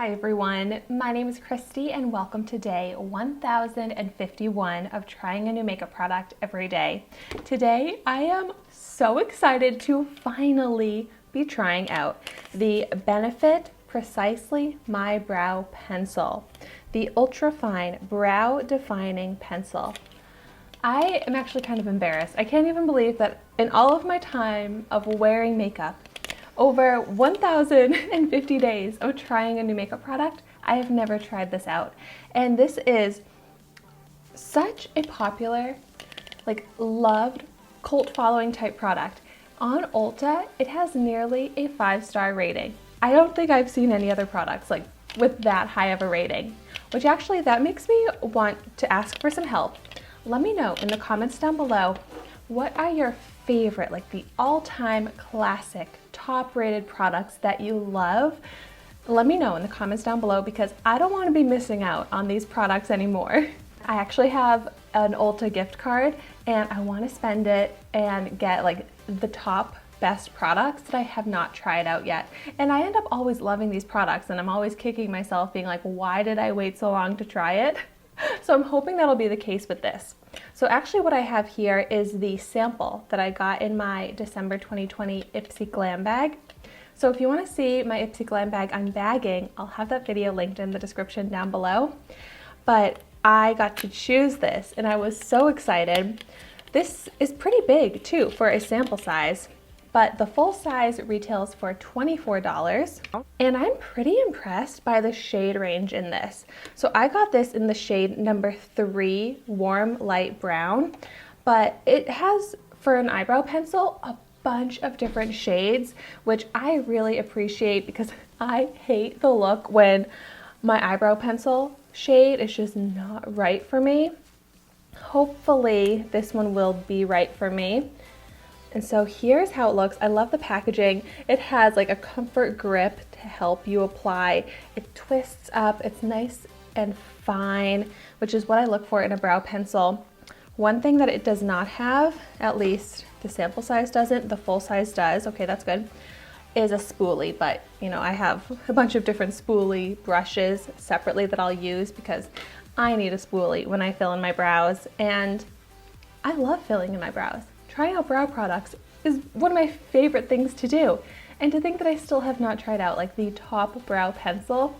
Hi everyone, my name is Christy and welcome to day 1051 of trying a new makeup product every day. Today I am so excited to finally be trying out the Benefit Precisely My Brow Pencil, the ultra fine brow defining pencil. I am actually kind of embarrassed. I can't even believe that in all of my time of wearing makeup, over 1,050 days of trying a new makeup product, I have never tried this out. And this is such a popular, loved, cult following type product. On Ulta, it has nearly a 5-star rating. I don't think I've seen any other products with that high of a rating, which actually that makes me want to ask for some help. Let me know in the comments down below, what are your favorite, the all-time classic, top-rated products that you love? Let me know in the comments down below because I don't want to be missing out on these products anymore. I actually have an Ulta gift card and I want to spend it and get the top best products that I have not tried out yet. And I end up always loving these products and I'm always kicking myself being like, why did I wait so long to try it? So I'm hoping that'll be the case with this. So actually what I have here is the sample that I got in my December 2020 Ipsy Glam bag. So if you want to see my Ipsy Glam bag unbagging, I'll have that video linked in the description down below. But I got to choose this and I was so excited. This is pretty big too for a sample size, but the full size retails for $24. And I'm pretty impressed by the shade range in this. So I got this in the shade number 3, Warm Light Brown, but it has, for an eyebrow pencil, a bunch of different shades, which I really appreciate because I hate the look when my eyebrow pencil shade is just not right for me. Hopefully this one will be right for me. And so here's how it looks. I love the packaging. It has a comfort grip to help you apply. It twists up, it's nice and fine, which is what I look for in a brow pencil. One thing that it does not have, at least the sample size doesn't, the full size does, okay, that's good, is a spoolie. But I have a bunch of different spoolie brushes separately that I'll use because I need a spoolie when I fill in my brows, and I love filling in my brows. Trying out brow products is one of my favorite things to do. And to think that I still have not tried out the top brow pencil,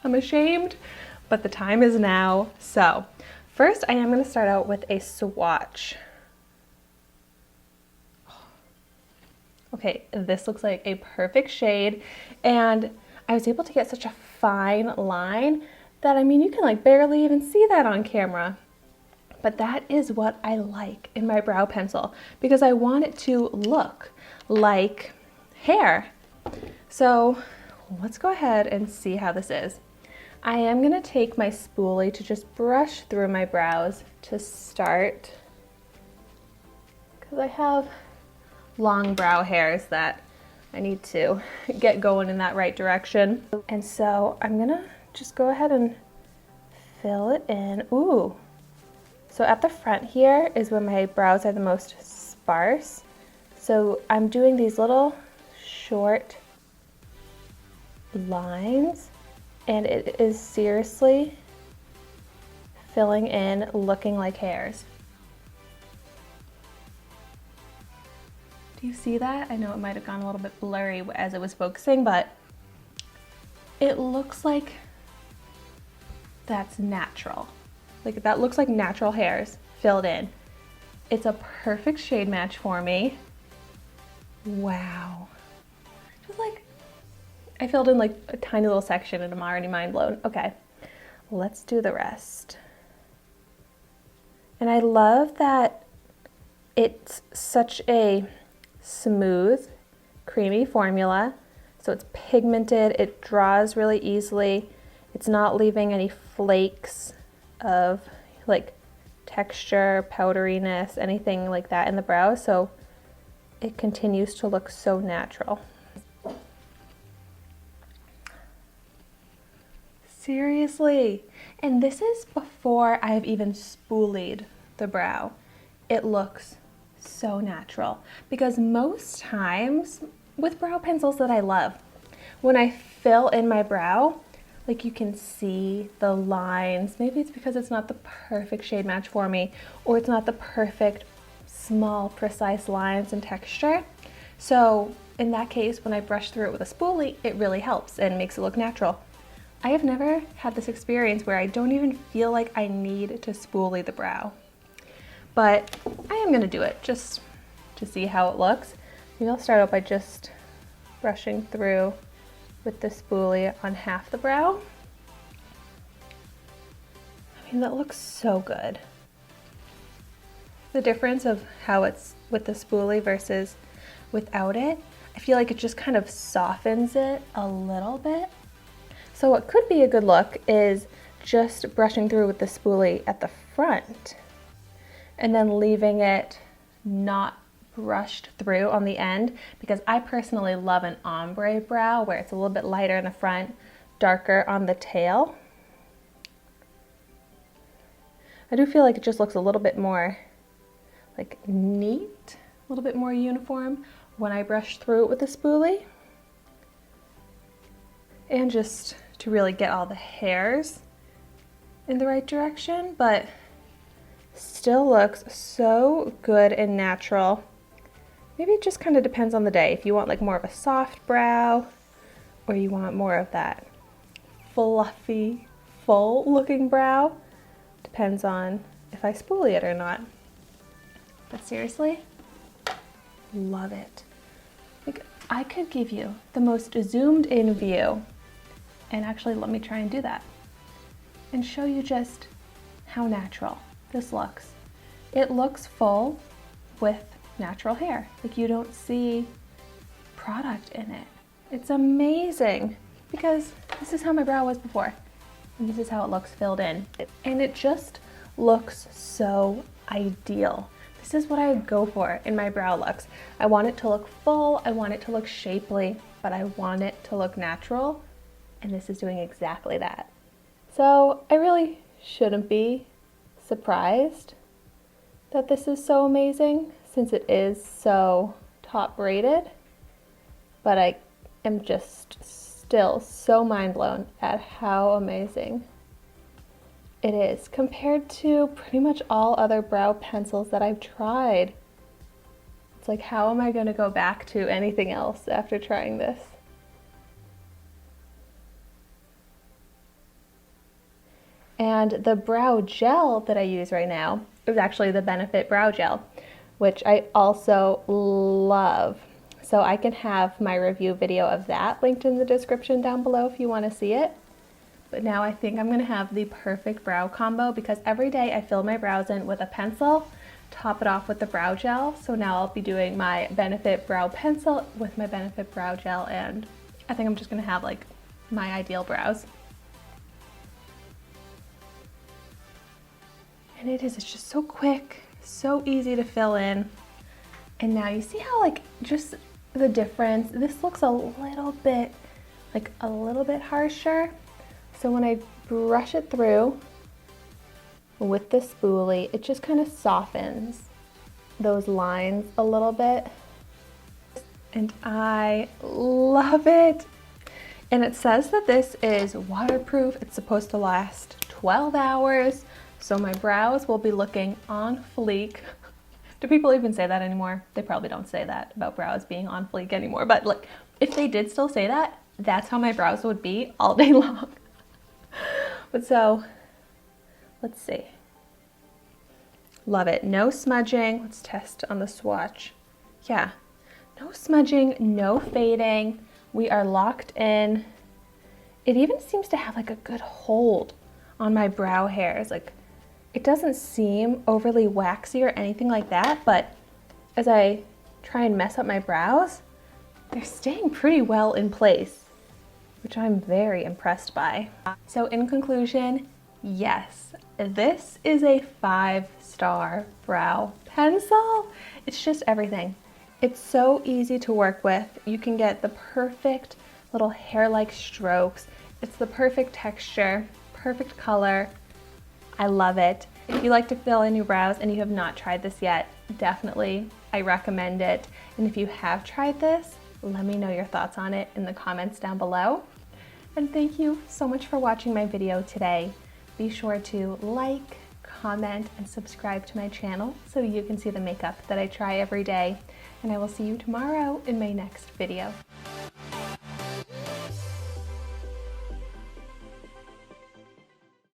I'm ashamed, but the time is now. So first I am going to start out with a swatch. Okay, this looks like a perfect shade, and I was able to get such a fine line that, you can barely even see that on camera. But that is what I like in my brow pencil because I want it to look like hair. So let's go ahead and see how this is. I am going to take my spoolie to just brush through my brows to start because I have long brow hairs that I need to get going in that right direction. And so I'm going to just go ahead and fill it in. Ooh. So at the front here is where my brows are the most sparse. So I'm doing these little short lines and it is seriously filling in, looking like hairs. Do you see that? I know it might have gone a little bit blurry as it was focusing, but it looks like that's natural. That looks like natural hairs filled in. It's a perfect shade match for me. Wow. Just I filled in a tiny little section and I'm already mind blown. Okay, let's do the rest. And I love that it's such a smooth, creamy formula. So it's pigmented, it draws really easily. It's not leaving any flakes of texture, powderiness, anything like that in the brows, so it continues to look so natural. Seriously, and this is before I've even spoolied the brow. It looks so natural because most times with brow pencils that I love, when I fill in my brow, like you can see the lines. Maybe it's because it's not the perfect shade match for me, or it's not the perfect small precise lines and texture. So in that case, when I brush through it with a spoolie, it really helps and makes it look natural. I have never had this experience where I don't even feel like I need to spoolie the brow, but I am gonna do it just to see how it looks. Maybe I'll start out by just brushing through with the spoolie on half the brow. I mean, that looks so good. The difference of how it's with the spoolie versus without it, I feel like it just kind of softens it a little bit. So what could be a good look is just brushing through with the spoolie at the front and then leaving it not brushed through on the end, because I personally love an ombre brow where it's a little bit lighter in the front, darker on the tail. I do feel like it just looks a little bit more like neat, a little bit more uniform when I brush through it with the spoolie. And just to really get all the hairs in the right direction, but still looks so good and natural. Maybe it just kind of depends on the day. If you want like more of a soft brow, or you want more of that fluffy, full looking brow, depends on if I spoolie it or not. But seriously, love it. Like, I could give you the most zoomed in view, and actually let me try and do that and show you just how natural this looks. It looks full with natural hair. Like, you don't see product in it. It's amazing, because this is how my brow was before, and this is how it looks filled in. And it just looks so ideal. This is what I go for in my brow looks. I want it to look full, I want it to look shapely, but I want it to look natural, and this is doing exactly that. So I really shouldn't be surprised that this is so amazing, since it is so top rated, but I am just still so mind blown at how amazing it is compared to pretty much all other brow pencils that I've tried. It's like, how am I going to go back to anything else after trying this? And the brow gel that I use right now is actually the Benefit Brow Gel, which I also love. So I can have my review video of that linked in the description down below if you want to see it. But now I think I'm going to have the perfect brow combo, because every day I fill my brows in with a pencil, top it off with the brow gel. So now I'll be doing my Benefit Brow Pencil with my Benefit Brow Gel, and I think I'm just going to have like my ideal brows. And it's just so quick, so easy to fill in. And now you see how like just the difference, this looks a little bit harsher. So when I brush it through with the spoolie, it just kind of softens those lines a little bit. And I love it. And it says that this is waterproof. It's supposed to last 12 hours. So my brows will be looking on fleek. Do people even say that anymore? They probably don't say that about brows being on fleek anymore. But like, if they did still say that, that's how my brows would be all day long. But so, let's see. Love it. No smudging. Let's test on the swatch. Yeah, no smudging, no fading. We are locked in. It even seems to have like a good hold on my brow hairs. Like, it doesn't seem overly waxy or anything like that, but as I try and mess up my brows, they're staying pretty well in place, which I'm very impressed by. So in conclusion, yes, this is a 5-star brow pencil. It's just everything. It's so easy to work with. You can get the perfect little hair-like strokes. It's the perfect texture, perfect color. I love it. If you like to fill in your brows and you have not tried this yet, definitely, I recommend it. And if you have tried this, let me know your thoughts on it in the comments down below. And thank you so much for watching my video today. Be sure to like, comment, and subscribe to my channel so you can see the makeup that I try every day. And I will see you tomorrow in my next video.